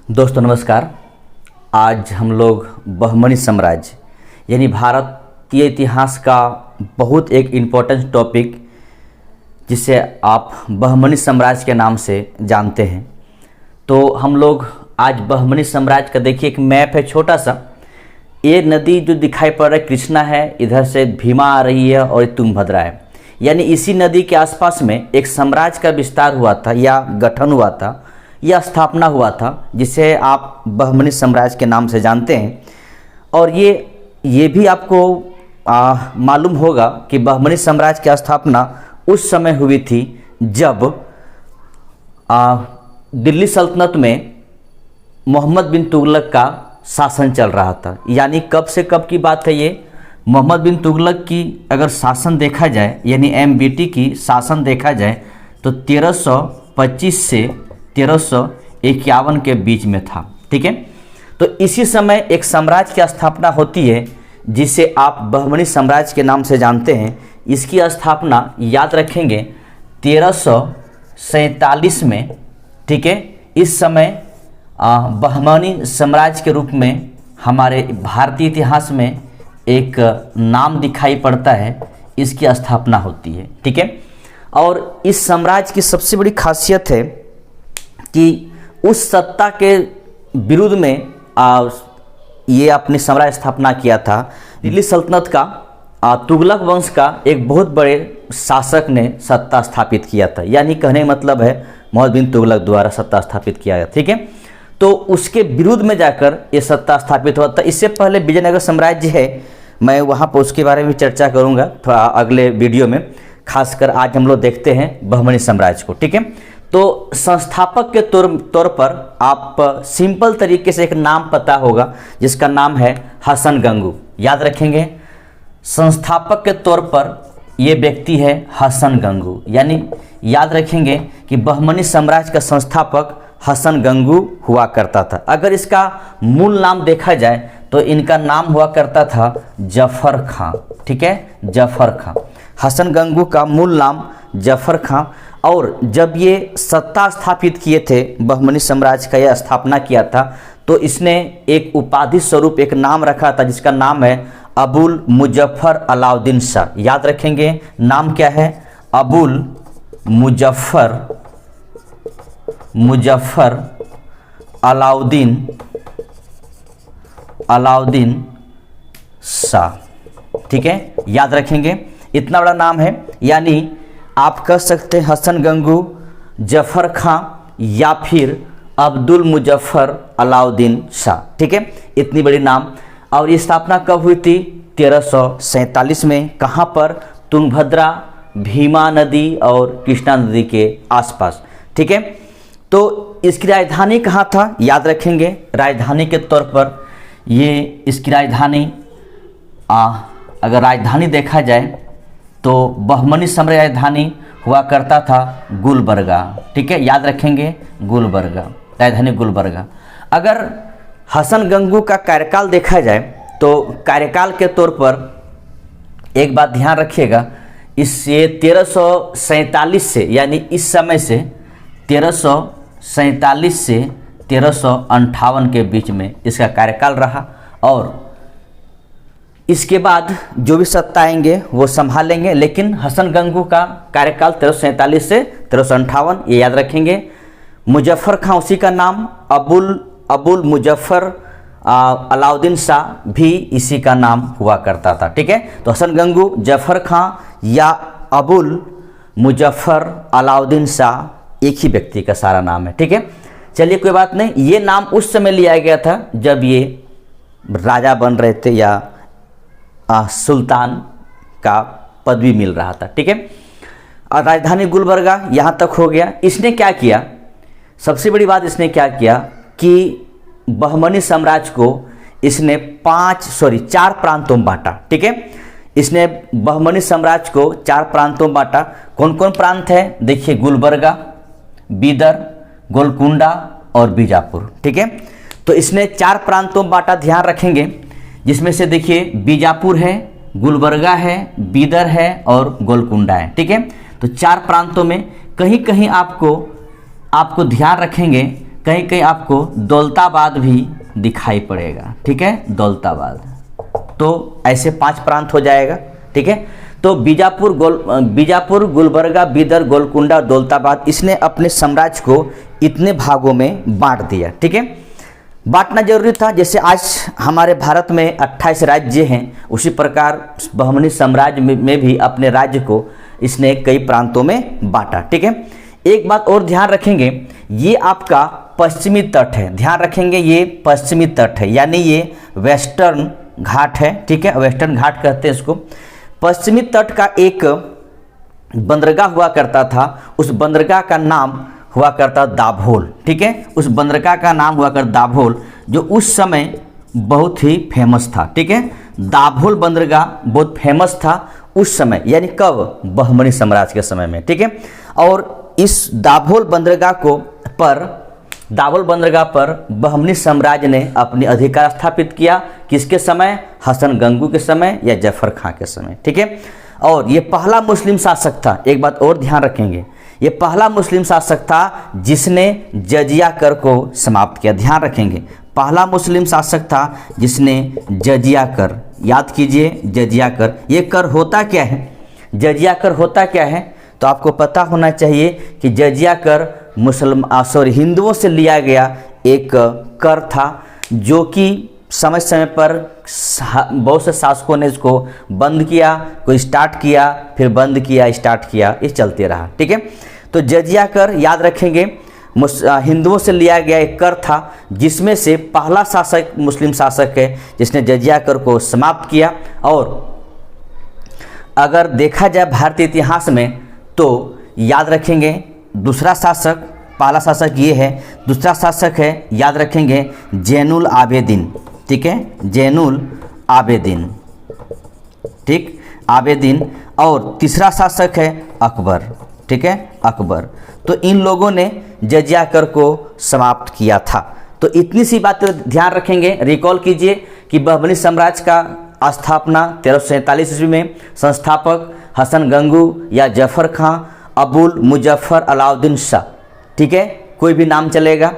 दोस्तों नमस्कार। आज हम लोग बहमनी साम्राज्य यानी भारतीय इतिहास का बहुत एक इम्पोर्टेंट टॉपिक जिसे आप बहमनी साम्राज्य के नाम से जानते हैं। तो हम लोग आज बहमनी साम्राज्य का देखिए एक मैप है छोटा सा। ये नदी जो दिखाई पड़ रहा है कृष्णा है, इधर से भीमा आ रही है और तुंगभद्रा है। यानी इसी नदी के आसपास में एक साम्राज्य का विस्तार हुआ था या गठन हुआ था या स्थापना हुआ था जिसे आप बहमनी साम्राज्य के नाम से जानते हैं। और ये भी आपको मालूम होगा कि बहमनी साम्राज्य की स्थापना उस समय हुई थी जब दिल्ली सल्तनत में मोहम्मद बिन तुगलक का शासन चल रहा था। यानी कब से कब की बात है ये? मोहम्मद बिन तुगलक की अगर शासन देखा जाए यानी MBT की शासन देखा जाए तो 1325 से 1351 के बीच में था। ठीक है, तो इसी समय एक साम्राज्य की स्थापना होती है जिसे आप बहमनी साम्राज्य के नाम से जानते हैं। इसकी स्थापना याद रखेंगे 1347 में। ठीक है, इस समय बहमनी साम्राज्य के रूप में हमारे भारतीय इतिहास में एक नाम दिखाई पड़ता है, इसकी स्थापना होती है। ठीक है, और इस साम्राज्य की सबसे बड़ी खासियत है कि उस सत्ता के विरुद्ध में ये अपनी साम्राज्य स्थापना किया था। दिल्ली सल्तनत का तुगलक वंश का एक बहुत बड़े शासक ने सत्ता स्थापित किया था। यानी कहने का मतलब है मोहम्मद बिन तुगलक द्वारा सत्ता स्थापित किया गया। ठीक है, तो उसके विरुद्ध में जाकर ये सत्ता स्थापित हुआ था। इससे पहले विजयनगर साम्राज्य है, मैं वहाँ पर उसके बारे में चर्चा करूँगा थोड़ा अगले वीडियो में। खासकर आज हम लोग देखते हैं बहमनी साम्राज्य को। ठीक है, तो संस्थापक के तौर पर आप सिंपल तरीके से एक नाम पता होगा जिसका नाम है हसन गंगू। याद रखेंगे, संस्थापक के तौर पर ये व्यक्ति है हसन गंगू। यानी याद रखेंगे कि बहमनी साम्राज्य का संस्थापक हसन गंगू हुआ करता था। अगर इसका मूल नाम देखा जाए तो इनका नाम हुआ करता था जफर खां। ठीक है, जफर खां। हसन गंगू का मूल नाम जफर खां। और जब ये सत्ता स्थापित किए थे, बहमनी साम्राज्य का यह स्थापना किया था, तो इसने एक उपाधि स्वरूप एक नाम रखा था जिसका नाम है अबुल मुजफ्फर अलाउद्दीन शाह। याद रखेंगे नाम क्या है? अबुल मुजफ्फर अलाउद्दीन शाह। ठीक है, याद रखेंगे इतना बड़ा नाम है। यानी आप कह सकते हैं हसन गंगू, जफर खां या फिर अब्दुल मुजफ्फर अलाउद्दीन शाह। ठीक है, इतनी बड़ी नाम। और ये स्थापना कब हुई थी? 1347 में। कहाँ पर? तुंगभद्रा, भीमा नदी और कृष्णा नदी के आसपास। ठीक है, तो इसकी राजधानी कहाँ था? याद रखेंगे राजधानी के तौर पर ये इसकी राजधानी अगर राजधानी देखा जाए तो बहमनी साम्राज्य राजधानी हुआ करता था गुलबर्गा। ठीक है, याद रखेंगे गुलबर्गा, राजधानी गुलबर्गा। अगर हसन गंगू का कार्यकाल देखा जाए तो कार्यकाल के तौर पर एक बात ध्यान रखिएगा, इससे 1347 से यानी इस समय से 1347 से 1358 के बीच में इसका कार्यकाल रहा। और इसके बाद जो भी सत्ता आएंगे वो संभालेंगे, लेकिन हसन गंगू का कार्यकाल 1347 से 1358, ये याद रखेंगे। मुजफ्फर खां उसी का नाम, अबुल मुजफ्फर अलाउद्दीन शाह भी इसी का नाम हुआ करता था। ठीक है, तो हसन गंगू, जफर खां या अबुल मुजफ्फर अलाउद्दीन शाह एक ही व्यक्ति का सारा नाम है। ठीक है, चलिए कोई बात नहीं। ये नाम उस समय लिया गया था जब ये राजा बन रहे थे या सुल्तान का पदवी मिल रहा था। ठीक है, और राजधानी गुलबर्गा यहाँ तक हो गया। इसने क्या किया? सबसे बड़ी बात इसने क्या किया कि बहमनी साम्राज्य को इसने 4 प्रांतों में बांटा। ठीक है, इसने बहमनी साम्राज्य को 4 प्रांतों में बांटा। कौन कौन प्रांत है? देखिए गुलबर्गा, बीदर, गोलकुंडा और बीजापुर। ठीक है, तो इसने 4 प्रांतों में बांटा, ध्यान रखेंगे। जिसमें से देखिए बीजापुर है, गुलबर्गा है, बीदर है और गोलकुंडा है। ठीक है, तो 4 प्रांतों में कहीं कहीं आपको ध्यान रखेंगे कहीं कहीं आपको दौलताबाद भी दिखाई पड़ेगा, ठीक है, दौलताबाद। तो ऐसे 5 प्रांत हो जाएगा, ठीक है। तो बीजापुर, गुलबर्गा, बीदर, गोलकुंडा, दौलताबाद, इसने अपने साम्राज्य को इतने भागों में बांट दिया, ठीक है। बांटना जरूरी था, जैसे आज हमारे भारत में 28 राज्य हैं, उसी प्रकार बहमनी साम्राज्य में भी अपने राज्य को इसने कई प्रांतों में बांटा, ठीक है। एक बात और ध्यान रखेंगे, ये आपका पश्चिमी तट है, ध्यान रखेंगे ये पश्चिमी तट है, यानी ये वेस्टर्न घाट है, ठीक है, वेस्टर्न घाट कहते हैं इसको। पश्चिमी तट का एक बंदरगाह हुआ करता था, उस बंदरगाह का नाम हुआ करता दाभोल, ठीक है, उस बंदरगाह का नाम हुआ करता दाभोल, जो उस समय बहुत ही फेमस था, ठीक है। दाभोल बंदरगाह बहुत फेमस था उस समय, यानी कब? बहमनी साम्राज्य के समय में, ठीक है। और इस दाभोल बंदरगाह पर बहमनी साम्राज्य ने अपनी अधिकार स्थापित किया, किसके समय? हसन गंगू के समय या जफर खां के समय, ठीक है। और ये पहला मुस्लिम शासक था, एक बात और ध्यान रखेंगे, ये पहला मुस्लिम शासक था जिसने जजिया कर को समाप्त किया, ध्यान रखेंगे, पहला मुस्लिम शासक था जिसने जजिया कर, याद कीजिए जजिया कर। ये कर होता क्या है? जजिया कर होता क्या है? तो आपको पता होना चाहिए कि जजिया कर हिंदुओं से लिया गया एक कर था, जो कि समय समय पर बहुत से शासकों ने इसको बंद किया, कोई स्टार्ट किया, फिर बंद किया, स्टार्ट किया, ये चलते रहा, ठीक है। तो जजिया कर याद रखेंगे, हिंदुओं से लिया गया एक कर था, जिसमें से पहला शासक मुस्लिम शासक है जिसने जजिया कर को समाप्त किया। और अगर देखा जाए भारतीय इतिहास में तो याद रखेंगे दूसरा शासक, पहला शासक ये है, दूसरा शासक है याद रखेंगे जैनुल आबेदीन, ठीक है, जैनुल आबेदीन, ठीक, आबेदीन। और तीसरा शासक है अकबर, ठीक है, अकबर। तो इन लोगों ने जजिया कर को समाप्त किया था। तो इतनी सी बात ध्यान रखेंगे, रिकॉल कीजिए कि बहमनी साम्राज्य का स्थापना 1347 ईस्वी में, संस्थापक हसन गंगू या जफर खां, अबुल मुजफ्फर अलाउद्दीन शाह, ठीक है, कोई भी नाम चलेगा।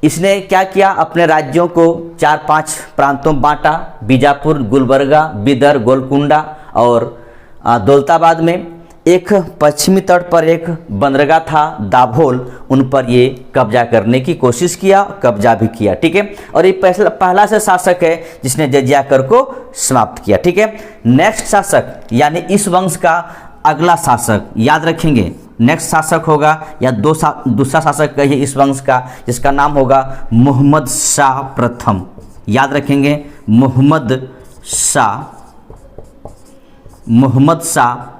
इसने क्या किया? अपने राज्यों को 4-5 प्रांतों में बांटा, बीजापुर, गुलबर्गा, बीदर, गोलकुंडा और दौलताबाद में। एक पश्चिमी तट पर एक बंदरगाह था दाभोल, उन पर ये कब्जा करने की कोशिश किया, कब्जा भी किया, ठीक है। और ये पहला से शासक है जिसने जजिया कर को समाप्त किया, ठीक है। नेक्स्ट शासक यानी इस वंश का अगला शासक याद रखेंगे, नेक्स्ट शासक होगा या दूसरा शासक कहिए इस वंश का, जिसका नाम होगा मोहम्मद शाह प्रथम, याद रखेंगे मोहम्मद शाह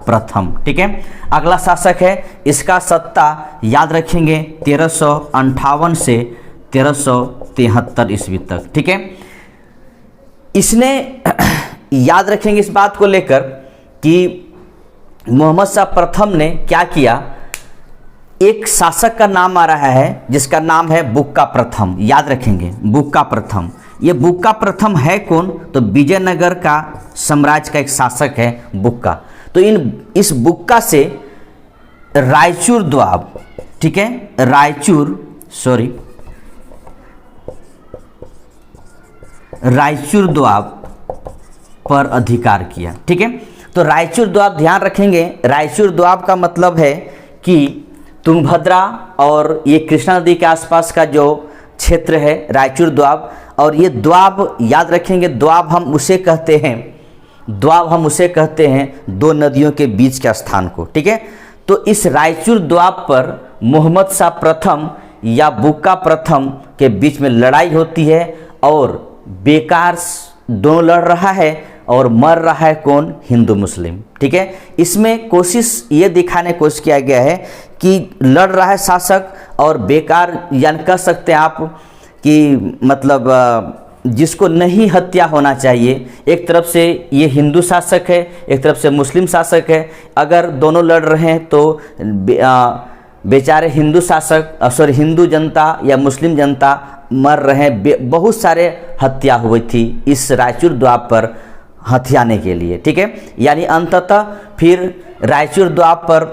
प्रथम, ठीक है। अगला शासक है, इसका सत्ता याद रखेंगे 1358 से 1373 ईस्वी तक, ठीक है। इसने याद रखेंगे इस बात को लेकर कि मोहम्मद शाह प्रथम ने क्या किया, एक शासक का नाम आ रहा है जिसका नाम है बुक्का प्रथम, याद रखेंगे बुक्का प्रथम। ये बुक्का प्रथम है कौन? तो विजयनगर का साम्राज्य का एक शासक है बुक्का। तो इस बुक्का से रायचूर द्वाब, ठीक है, रायचूर द्वाब पर अधिकार किया, ठीक है। तो रायचूर द्वाब ध्यान रखेंगे, रायचूर द्वाब का मतलब है कि तुंगभद्रा और ये कृष्णा नदी के आसपास का जो क्षेत्र है रायचूर द्वाब। और ये द्वाब याद रखेंगे, द्वाब हम उसे कहते हैं दो नदियों के बीच के स्थान को, ठीक है। तो इस रायचूर द्वाब पर मोहम्मद शाह प्रथम या बुक्का प्रथम के बीच में लड़ाई होती है और बेकार दोनों लड़ रहा है और मर रहा है कौन? हिंदू मुस्लिम, ठीक है। इसमें कोशिश ये दिखाने की कोशिश किया गया है कि लड़ रहा है शासक और बेकार, यानी कह सकते हैं आप कि मतलब जिसको नहीं हत्या होना चाहिए। एक तरफ से ये हिंदू शासक है, एक तरफ से मुस्लिम शासक है। अगर दोनों लड़ रहे हैं तो बेचारे हिंदू हिंदू जनता या मुस्लिम जनता मर रहे हैं। बहुत सारे हत्या हुई थी इस रायचूर द्वाब पर हथियाने के लिए, ठीक है। यानी अंततः फिर रायचूर द्वाब पर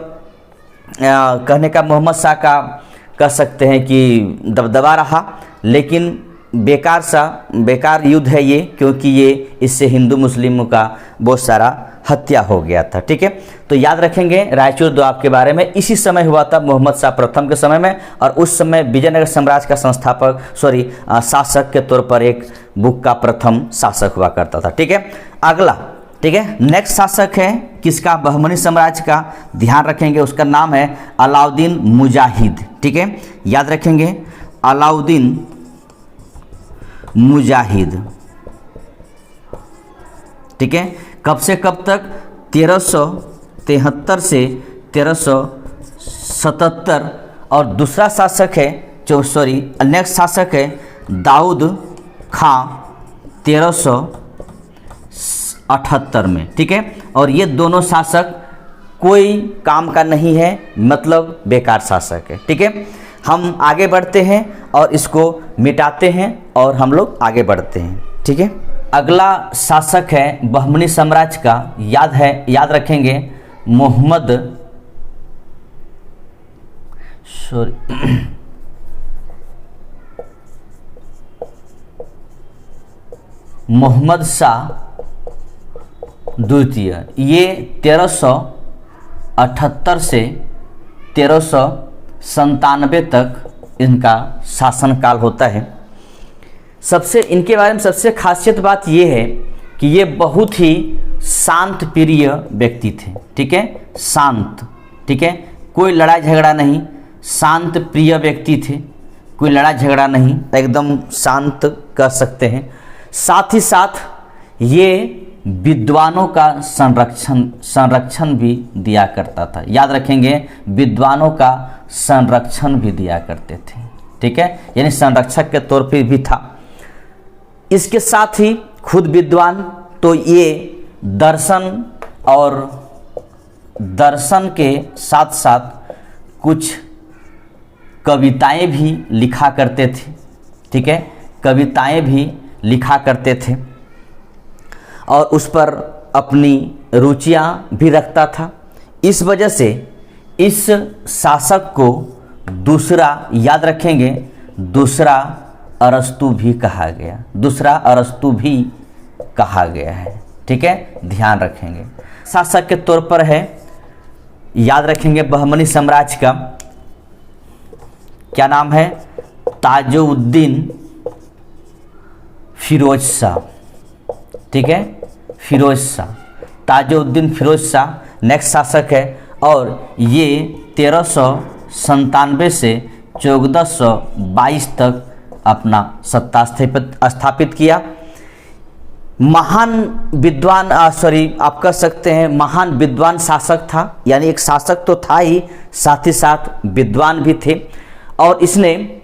कहने का मोहम्मद शाह का कह सकते हैं कि दबदबा रहा, लेकिन बेकार युद्ध है ये, क्योंकि ये इससे हिंदू मुस्लिमों का बहुत सारा हत्या हो गया था। ठीक है, तो याद रखेंगे रायचूर दोआब के बारे में। इसी समय हुआ था मोहम्मद शाह प्रथम के समय में, और उस समय विजयनगर साम्राज्य का शासक के तौर पर एक बुक का प्रथम शासक हुआ करता था। ठीक है, अगला, ठीक है, नेक्स्ट शासक है किसका? बहमनी साम्राज्य का। ध्यान रखेंगे उसका नाम है अलाउद्दीन मुजाहिद। ठीक है, याद रखेंगे अलाउद्दीन मुजाहिद। ठीक है, कब से कब तक? 1373 से 1377। और दूसरा शासक है नेक्स्ट शासक है दाऊद खां 1378 में। ठीक है, और ये दोनों शासक कोई काम का नहीं है, मतलब बेकार शासक है। ठीक है, हम आगे बढ़ते हैं और इसको मिटाते हैं और हम लोग आगे बढ़ते हैं। ठीक है, अगला शासक है बहमनी साम्राज्य का, याद रखेंगे मोहम्मद शाह द्वितीय। ये 1378 से 1397 तक इनका शासनकाल होता है। इनके बारे में सबसे खासियत बात ये है कि ये बहुत ही शांत प्रिय व्यक्ति थे। ठीक है, शांत। ठीक है, कोई लड़ाई झगड़ा नहीं, शांत प्रिय व्यक्ति थे, कोई लड़ाई झगड़ा नहीं, एकदम शांत कर सकते हैं। साथ ही साथ ये विद्वानों का संरक्षण भी दिया करता था। याद रखेंगे, विद्वानों का संरक्षण भी दिया करते थे। ठीक है, यानी संरक्षक के तौर पर भी था। इसके साथ ही खुद विद्वान, तो ये दर्शन के साथ साथ कुछ कविताएं भी लिखा करते थे। ठीक है, कविताएं भी लिखा करते थे और उस पर अपनी रुचियां भी रखता था। इस वजह से इस शासक को याद रखेंगे, दूसरा अरस्तु भी कहा गया है। ठीक है, ध्यान रखेंगे। शासक के तौर पर है, याद रखेंगे बहमनी साम्राज्य का क्या नाम है? ताजुद्दीन फिरोज शाह। ठीक है, फिरोज शाह, ताजुद्दीन फिरोज शाह नेक्स्ट शासक है, और ये 1397 से 1422 तक अपना सत्ता स्थापित किया। महान विद्वान आप कह सकते हैं महान विद्वान शासक था, यानी एक शासक तो था ही, साथ ही साथ विद्वान भी थे। और इसने,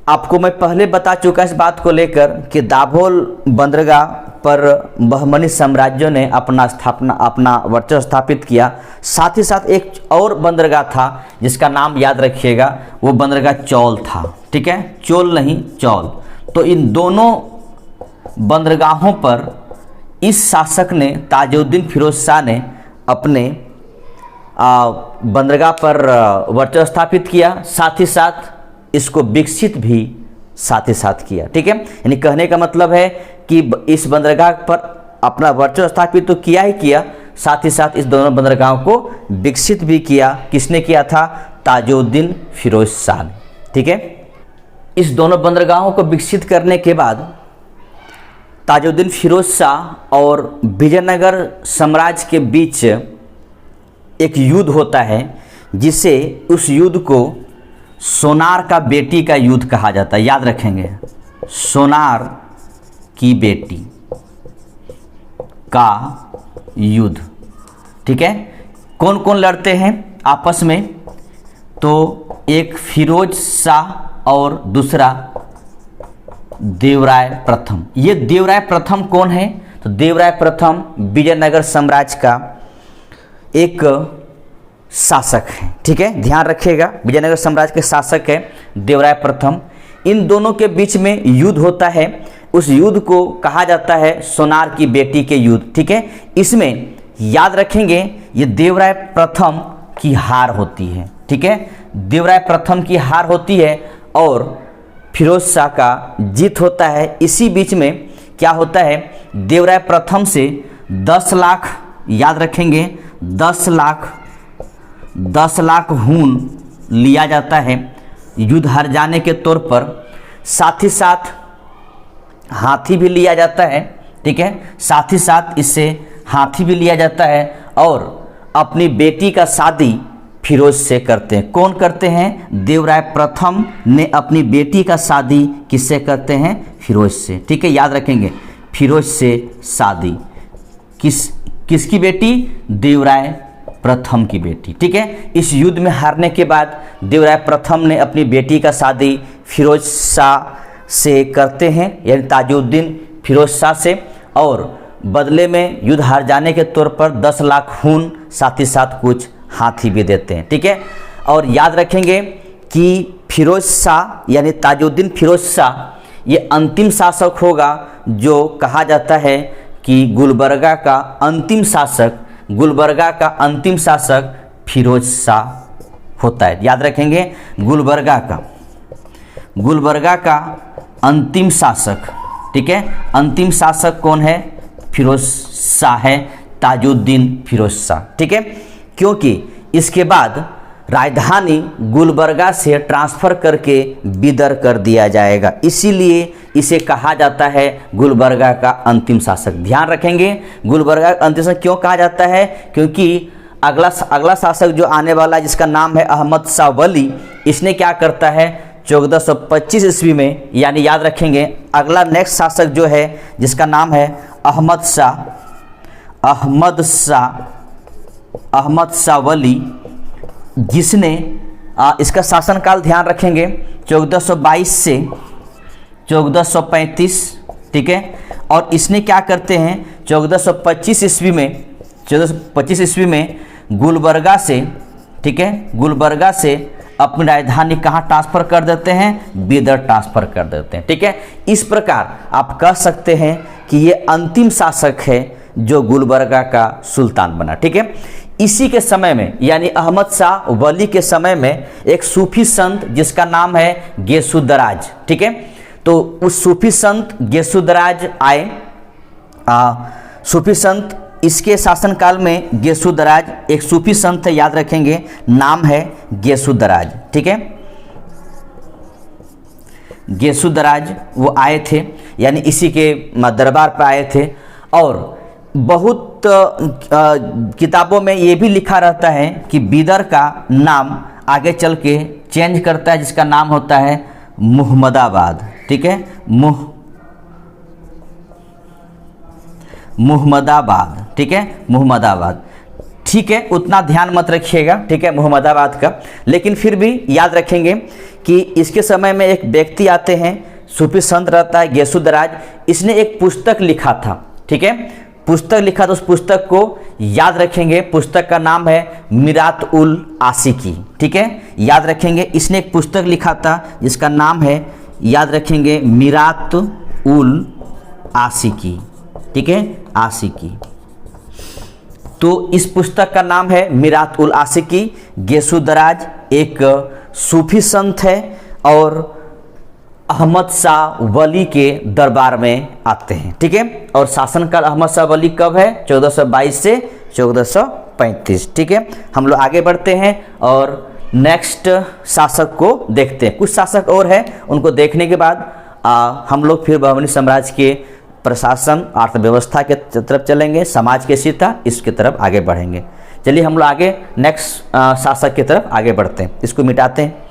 आपको मैं पहले बता चुका इस बात को लेकर कि दाभोल बंदरगाह पर बहमनी साम्राज्यों ने अपना वर्चस्व स्थापित किया। साथ ही साथ एक और बंदरगाह था जिसका नाम याद रखिएगा, वो बंदरगाह चौल था। ठीक है, चोल नहीं, चौल। तो इन दोनों बंदरगाहों पर इस शासक ने, ताजुद्दीन फिरोज शाह ने, अपने बंदरगाह पर वर्चस्व स्थापित किया। साथ ही साथ इसको विकसित भी साथ ही साथ किया। ठीक है, यानी कहने का मतलब है कि इस बंदरगाह पर अपना वर्चस्व स्थापित तो किया ही किया, साथ ही साथ इस दोनों बंदरगाहों को विकसित भी किया। किसने किया था? ताजुद्दीन फिरोज शाह ने। ठीक है, इस दोनों बंदरगाहों को विकसित करने के बाद ताजुद्दीन फिरोज शाह और विजयनगर साम्राज्य के बीच एक युद्ध होता है, जिसे उस युद्ध को सोनार का बेटी का युद्ध कहा जाता है। याद रखेंगे, सोनार की बेटी का युद्ध। ठीक है, कौन कौन लड़ते हैं आपस में? तो एक फिरोज शाह और दूसरा देवराय प्रथम। ये देवराय प्रथम कौन है? तो देवराय प्रथम विजयनगर साम्राज्य का एक शासक है। ठीक है, ध्यान रखिएगा, विजयनगर साम्राज्य के शासक है देवराय प्रथम। इन दोनों के बीच में युद्ध होता है, उस युद्ध को कहा जाता है सोनार की बेटी के युद्ध। ठीक है, इसमें याद रखेंगे ये देवराय प्रथम की हार होती है। ठीक है, देवराय प्रथम की हार होती है और फिरोज शाह का जीत होता है। इसी बीच में क्या होता है, देवराय प्रथम से 10 लाख, याद रखेंगे 10 लाख खून लिया जाता है युद्ध हार जाने के तौर पर। साथ ही साथ हाथी भी लिया जाता है, ठीक है, साथ ही साथ इससे हाथी भी लिया जाता है और अपनी बेटी का शादी फिरोज से करते हैं। कौन करते हैं, देवराय प्रथम ने अपनी बेटी का शादी किससे करते हैं, फिरोज से, ठीक है, याद रखेंगे फिरोज से शादी। किसकी बेटी, देवराय प्रथम की बेटी, ठीक है। इस युद्ध में हारने के बाद देवराय प्रथम ने अपनी बेटी का शादी फिरोज शाह से करते हैं, यानी ताजुद्दीन फिरोज शाह से, और बदले में युद्ध हार जाने के तौर पर 10 लाख खून, साथ ही साथ कुछ हाथी भी देते हैं, ठीक है। और याद रखेंगे कि फिरोज शाह यानी ताजुद्दीन फिरोज शाह ये अंतिम शासक होगा जो कहा जाता है कि गुलबर्गा का अंतिम शासक फिरोज शाह होता है। याद रखेंगे गुलबर्गा का अंतिम शासक, ठीक है, अंतिम शासक कौन है, फिरोज शाह है, ताजुद्दीन फिरोज शाह, ठीक है। क्योंकि इसके बाद राजधानी गुलबर्गा से ट्रांसफ़र करके बिदर कर दिया जाएगा, इसीलिए इसे कहा जाता है गुलबर्गा का अंतिम शासक। ध्यान रखेंगे गुलबर्गा का अंतिम शासक क्यों कहा जाता है, क्योंकि अगला शासक जो आने वाला है जिसका नाम है अहमद शाह वली, इसने क्या करता है 1425 ईस्वी में, यानी याद रखेंगे अगला नेक्स्ट शासक जो है जिसका नाम है अहमद शाह वली, जिसने इसका शासनकाल ध्यान रखेंगे 1422 से 1435, ठीक है। और इसने क्या करते हैं 1425 ईस्वी में गुलबर्गा से, ठीक है, गुलबर्गा से अपनी राजधानी कहाँ ट्रांसफ़र कर देते हैं, बिदर ट्रांसफ़र कर देते हैं, ठीक है। इस प्रकार आप कह सकते हैं कि ये अंतिम शासक है जो गुलबर्गा का सुल्तान बना, ठीक है। इसी के समय में यानी अहमद शाह वली के समय में एक सूफी संत जिसका नाम है गेसुदराज, ठीक है। तो उस सूफी संत गेसुदराज आए, सूफी संत, इसके शासनकाल में गेसुदराज एक सूफी संत है, याद रखेंगे नाम है गेसुदराज, ठीक है। गेसुदराज वो आए थे, यानी इसी के दरबार पर आए थे। और बहुत किताबों में ये भी लिखा रहता है कि बिदर का नाम आगे चल के चेंज करता है, जिसका नाम होता है मुहम्मदाबाद, ठीक है, मुहम्मदाबाद, ठीक है, मुहम्मदाबाद, ठीक है। उतना ध्यान मत रखिएगा, ठीक है, मुहम्मदाबाद का, लेकिन फिर भी याद रखेंगे कि इसके समय में एक व्यक्ति आते हैं, सूफी संत रहता है गेसुदराज, इसने एक पुस्तक लिखा था, ठीक है, पुस्तक लिखा, तो उस पुस्तक को याद रखेंगे, पुस्तक का नाम है मीरात उल आशिकी, ठीक है, याद रखेंगे। इसने एक पुस्तक लिखा था जिसका नाम है, याद रखेंगे मीरात उल आशिकी, ठीक है, आशिकी। तो इस पुस्तक का नाम है मीरात उल आशिकी। गेसुदराज एक सूफी संत है और अहमद शाह वली के दरबार में आते हैं, ठीक है। और शासनकाल अहमद शाह वली कब है, 1422 से 1435, ठीक है। हम लोग आगे बढ़ते हैं और नेक्स्ट शासक को देखते हैं। कुछ शासक और है, उनको देखने के बाद हम लोग फिर बहमनी साम्राज्य के प्रशासन, अर्थव्यवस्था के तरफ चलेंगे, समाज की स्थिरता, इसके तरफ आगे बढ़ेंगे। चलिए हम लोग आगे नेक्स्ट शासक की तरफ आगे बढ़ते हैं, इसको मिटाते हैं।